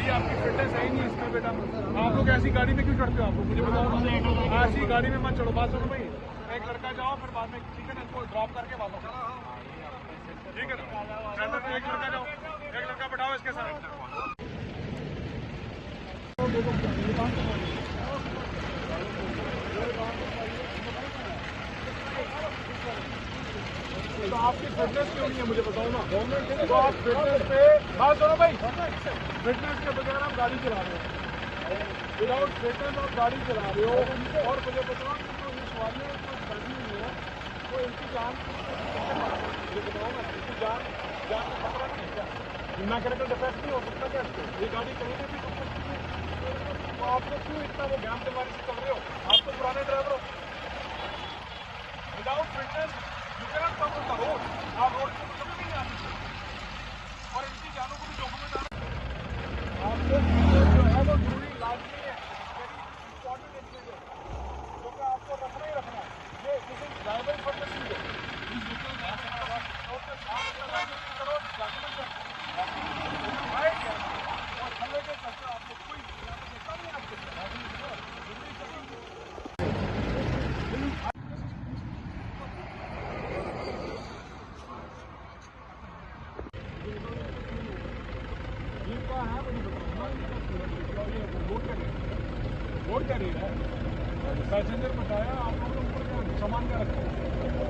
भाई आपकी फिटनेस है ही नहीं इसमें बेटा। आप लोग ऐसी गाड़ी में क्यों चढ़ते हो? आप लोग मुझे बताओ, ऐसी गाड़ी में मत चढ़ो। बात सुनो भाई, एक लड़का जाओ फिर बाद में ठीक है ना, इसको ड्रॉप करके वापस ठीक है ना। एक लड़का जाओ, एक लड़का बैठाओ इसके साथ। तो आपकी फिटनेस क्यों नहीं है मुझे बताओ ना। तो आप फिटनेस पे बात सुनो भाई, फिटनेस के बगैर आप गाड़ी चला रहे हो, विदाउट फिटनेस आप गाड़ी चला रहे हो। और मुझे बताओ कि जो ये सवारियाँ बैठी हुई है तो इनकी जान मुझे बताओ ना, इनकी जान का खतरा नहीं है क्या? मैकेनिकल डिफेक्ट नहीं हो सकता क्या इसको? ये गाड़ी कहीं भी रुक सकती है। तो आप लोग क्यों इतना वो ज्ञान के बारे से चल रहे हो? आप तो पुराने ड्राइवर हो। Without fitness you can not come on the road. आप रोड पे कभी नहीं आ सकते और इनकी जानों को भी जोखिम में डालना। आप लोग जो है वो जरूरी लाजमी है, वेरी इंपॉर्टेंट इंटीरियर क्योंकि आपको रखना ही रखना है। ये किसी ड्राइवर पर नहीं है। पैसेंजर बताया आप लोगों ने ऊपर क्या सामान क्या रखा है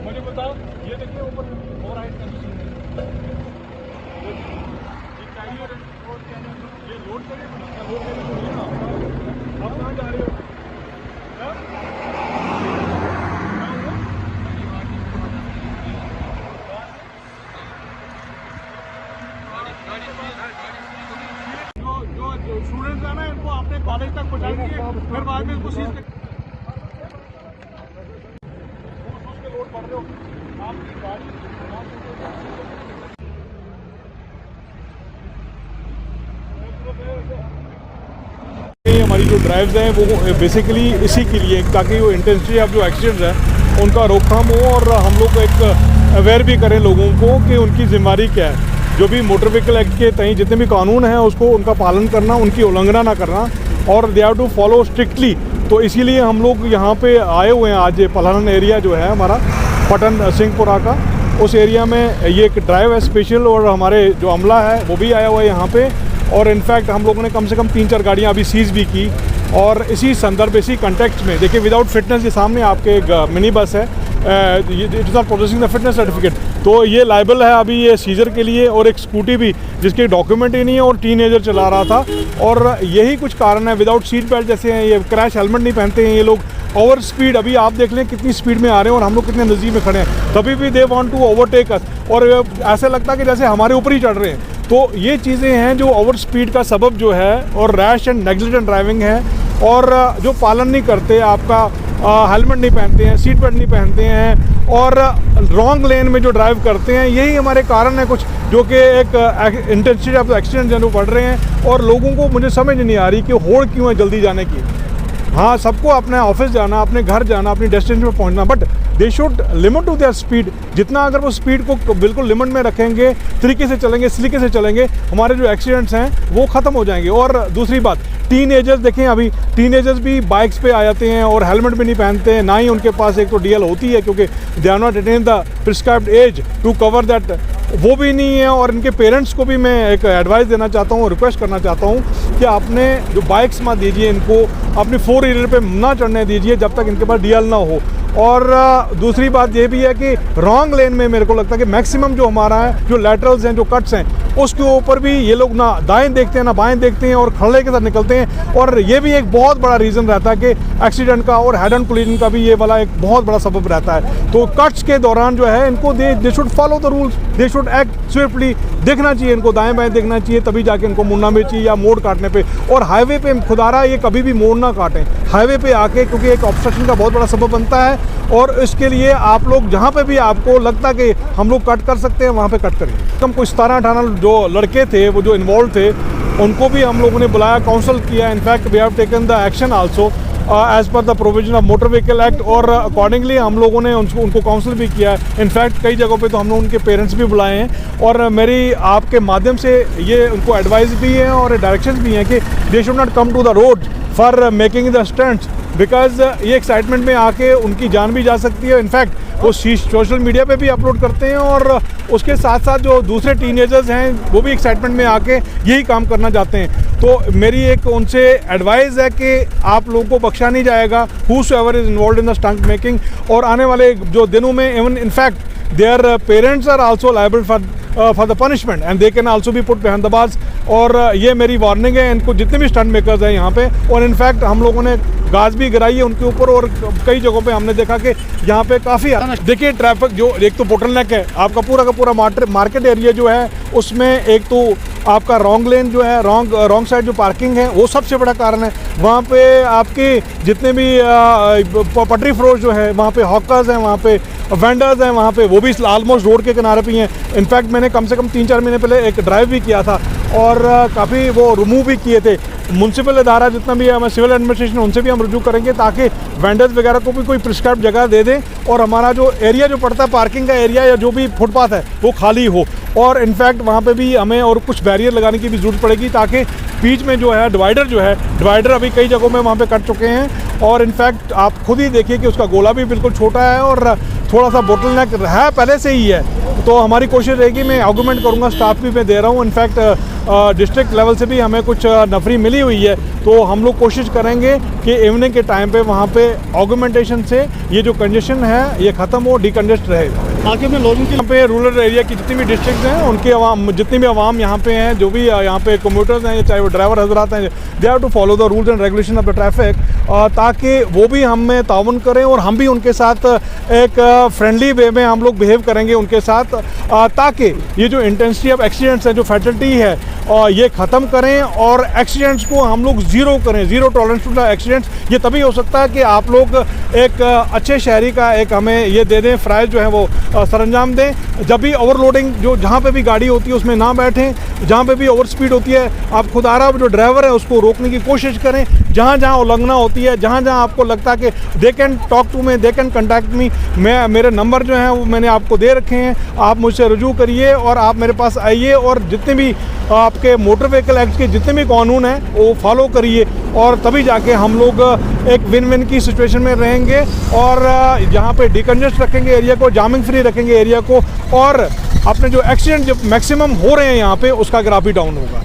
मुझे बताओ। ये देखिए ऊपर ओवर हाइट का मशीन है, ये रोड करिए ना। आप कहाँ जा रहे हो? जो स्टूडेंट्स है ना इनको अपने कॉलेज तक पहुँचाएंगे, फिर बाद में इनको सीज लोड पड़ रहे हो आपकी गाड़ी। हमारी जो ड्राइव्स हैं वो बेसिकली इसी के लिए, ताकि वो इंटेंसिटी ऑफ जो एक्सीडेंट्स हैं उनका रोकथाम हो और हम लोग एक अवेयर भी करें लोगों को कि उनकी जिम्मेदारी क्या है। जो भी मोटर व्हीकल एक्ट के तहत जितने भी कानून हैं उसको उनका पालन करना, उनकी उल्लंघना ना करना और they have to follow strictly. तो इसीलिए हम लोग यहाँ पे आए हुए हैं आज। पलानन एरिया जो है हमारा पटन सिंहपुरा का, उस एरिया में ये एक ड्राइव है स्पेशल और हमारे जो अमला है वो भी आया हुआ है यहाँ पे। और इनफैक्ट हम लोगों ने कम से कम 3-4 गाड़ियाँ अभी सीज़ भी की। और इसी संदर्भ, इसी कंटेक्स्ट में देखिए, विदाउट फिटनेस ये सामने आपके एक मिनी बस है, it is not processing the fitness certificate, तो ये लाइबल है अभी ये सीजर के लिए। और एक स्कूटी भी जिसके डॉक्यूमेंट ही नहीं है और टीनेजर चला रहा था। और यही कुछ कारण है, विदाउट सीट बेल्ट जैसे हैं, ये क्रैश हेलमेट नहीं पहनते हैं ये लोग, ओवर स्पीड। अभी आप देख लें कितनी स्पीड में आ रहे हैं और हम लोग कितने नज़दीक में खड़े हैं, तभी भी दे वांट टू ओवरटेक अस। और ऐसे लगता है कि जैसे हमारे ऊपर ही चढ़ रहे हैं। तो ये चीज़ें हैं जो ओवर स्पीड का सबब जो है, और रैश एंड नेग्लिजेंट ड्राइविंग है। और जो पालन नहीं करते, आपका हेलमेट नहीं पहनते हैं, सीट बेल्ट नहीं पहनते हैं और रॉन्ग लेन में जो ड्राइव करते हैं, यही हमारे कारण है कुछ जो कि एक इंटेंसिटी ऑफ एक्सीडेंट जो बढ़ रहे हैं। और लोगों को मुझे समझ नहीं आ रही कि होड़ क्यों है जल्दी जाने की। हाँ, सबको अपने ऑफिस जाना, अपने घर जाना, अपनी डेस्टिनेशन पर पहुंचना, but they should limit to their speed. जितना अगर वो स्पीड को बिल्कुल लिमिट में रखेंगे, तरीके से चलेंगे, सलीके से चलेंगे, हमारे जो एक्सीडेंट्स हैं वो ख़त्म हो जाएंगे। और दूसरी बात, टीनेजर्स देखें, अभी टीनेजर्स भी बाइक्स पे आ जाते हैं और हेलमेट भी नहीं पहनते हैं, ना ही उनके पास एक तो डीएल होती है क्योंकि they are not attain the prescribed age to cover that, वो भी नहीं है। और इनके पेरेंट्स को भी मैं एक एडवाइस देना चाहता हूँ, रिक्वेस्ट करना चाहता हूँ कि आपने जो बाइक्स मत दीजिए, इनको अपनी 4 व्हीलर पे ना चढ़ने दीजिए जब तक इनके पास डीएल ना हो। और दूसरी बात ये भी है कि रॉन्ग लेन में मेरे को लगता है कि मैक्सिमम जो हमारा है, जो लैटरल्स हैं, जो कट्स हैं, उसके ऊपर भी ये लोग ना दाएं देखते हैं ना बाएं देखते हैं और खड़े के साथ निकलते हैं। और ये भी एक बहुत बड़ा रीज़न रहता है कि एक्सीडेंट का और हेड ऑन कोलिजन का भी ये वाला एक बहुत बड़ा सबब रहता है। तो कट्स के दौरान जो है इनको they should follow the rules, they should act swiftly. देखना चाहिए इनको, दाएं बाएं देखना चाहिए, तभी जाके इनको मुड़ना भी चाहिए या मोड़ काटने पे। और हाईवे पे खुदारा ये कभी भी मोड़ ना काटें हाईवे पे आके, क्योंकि एक ऑब्स्ट्रक्शन का बहुत बड़ा सबब बनता है। और इसके लिए आप लोग जहाँ पे भी आपको लगता कि हम लोग कट कर सकते हैं वहाँ पे कट करिए। कम कुछ 17-18 जो लड़के थे वो जो इन्वॉल्व थे, उनको भी हम लोगों ने बुलाया, काउंसिल किया। In fact we have taken the action also. As per the provision of motor vehicle act, और अकॉर्डिंगली हम लोगों ने उनको काउंसिल भी किया है। इनफैक्ट कई जगहों पे तो हम लोग उनके पेरेंट्स भी बुलाए हैं, और मेरी आपके माध्यम से ये उनको एडवाइस भी है और डायरेक्शन भी हैं कि they should not come to the road for making the stunts, because ये एक्साइटमेंट में आके उनकी जान भी जा सकती है। इनफैक्ट वो सोशल मीडिया पे भी अपलोड करते हैं, और उसके साथ साथ जो दूसरे टीनेजर्स हैं वो भी एक्साइटमेंट में आके यही काम करना चाहते हैं। तो मेरी एक उनसे एडवाइस है कि आप लोगों को बख्शा नहीं जाएगा, whosoever is involved in the stunt making, और आने वाले जो दिनों में even in fact their parents are also liable for the punishment and they can also be put behind the bars। और ये मेरी वार्निंग है इनको, जितने भी स्टंट मेकर्स हैं यहाँ पे, और इनफैक्ट हम लोगों ने गाज भी गिराई है उनके ऊपर, और कई जगहों पे हमने देखा कि यहाँ पे काफ़ी देखिए ट्रैफिक जो एक तो बोटलनेक है आपका पूरा का पूरा मार्केट एरिया जो है, उसमें एक तो आपका रॉन्ग लेन जो है, रॉन्ग साइड जो पार्किंग है वो सबसे बड़ा कारण है। वहाँ पे आपके जितने भी पटरी फरोश जो है, वहाँ पे हॉकर्स हैं, वहाँ पे वेंडर्स हैं, वहाँ पे वो भी ऑलमोस्ट रोड के किनारे पे ही हैं। इनफैक्ट मैंने कम से कम 3-4 महीने पहले एक ड्राइव भी किया था, और काफ़ी वो रिमूव भी किए थे। म्यूनसिपल अदारा जितना भी है, हमें सिविल एडमिनिस्ट्रेशन, उनसे भी हम रुजू करेंगे ताकि वेंडर्स वगैरह को भी कोई प्रिस्क्राइब जगह दे दें, और हमारा जो एरिया जो पड़ता है पार्किंग का एरिया या जो भी फुटपाथ है वो खाली हो। और इनफैक्ट वहाँ पे भी हमें और कुछ बैरियर लगाने की भी ज़रूरत पड़ेगी, ताकि बीच में जो है डिवाइडर अभी कई जगहों में वहाँ पे कट चुके हैं, और इनफैक्ट आप खुद ही देखिए कि उसका गोला भी बिल्कुल छोटा है और थोड़ा सा बोटलनेक है पहले से ही है। तो हमारी कोशिश रहेगी, मैं आर्गूमेंट करूँगा, स्टाफ भी मैं दे रहा हूँ। इनफैक्ट डिस्ट्रिक्ट लेवल से भी हमें कुछ नफरी मिली हुई है, तो हम लोग कोशिश करेंगे कि इवनिंग के टाइम पे वहाँ पे आर्गूमेंटेशन से ये जो कंजेशन है ये ख़त्म हो, डिकंजेस्ट रहे। ताकि अपने लोगों के यहाँ पे रूरल एरिया की जितनी भी डिस्ट्रिक्ट हैं उनके जितनी भी आवाम यहाँ पे हैं, जो भी यहाँ पे कम्यूटर्स हैं, चाहे वो ड्राइवर हजरात हैं, they have to follow the rules and regulation of the traffic, ताकि वो भी हमें ताउन करें और हम भी उनके साथ एक फ्रेंडली वे में हम लोग बिहेव करेंगे उनके साथ, ताकि ये जो इंटेंसिटी ऑफ एक्सीडेंट्स है, जो फैटलिटी है, और ये ख़त्म करें और एक्सीडेंट्स को हम लोग ज़ीरो करें, zero tolerance to the accidents. ये तभी हो सकता है कि आप लोग एक अच्छे शहरी का एक हमें ये दे दें, फ्राइज जो है वो सरंजाम दें। जब भी ओवरलोडिंग जो जहाँ पे भी गाड़ी होती है उसमें ना बैठें, जहाँ पे भी ओवर स्पीड होती है आप खुदारा जो ड्राइवर है उसको रोकने की कोशिश करें। जहाँ जहाँ उल्लंघना होती है, जहाँ जहाँ आपको लगता है कि they can talk to me, they can contact me, मेरे नंबर जो हैं वो मैंने आपको दे रखे हैं, आप मुझसे रुजू करिए और आप मेरे पास आइए, और जितने भी आपके मोटर व्हीकल एक्ट के जितने भी कानून हैं वो फॉलो करिए, और तभी जाके हम लोग एक विन विन की सिचुएशन में रहेंगे, और यहाँ पे डिकंजेस्ट रखेंगे एरिया को, जामिंग फ्री रखेंगे एरिया को, और अपने जो एक्सीडेंट जो मैक्सिमम हो रहे हैं यहाँ पे उसका ग्राफ भी डाउन होगा।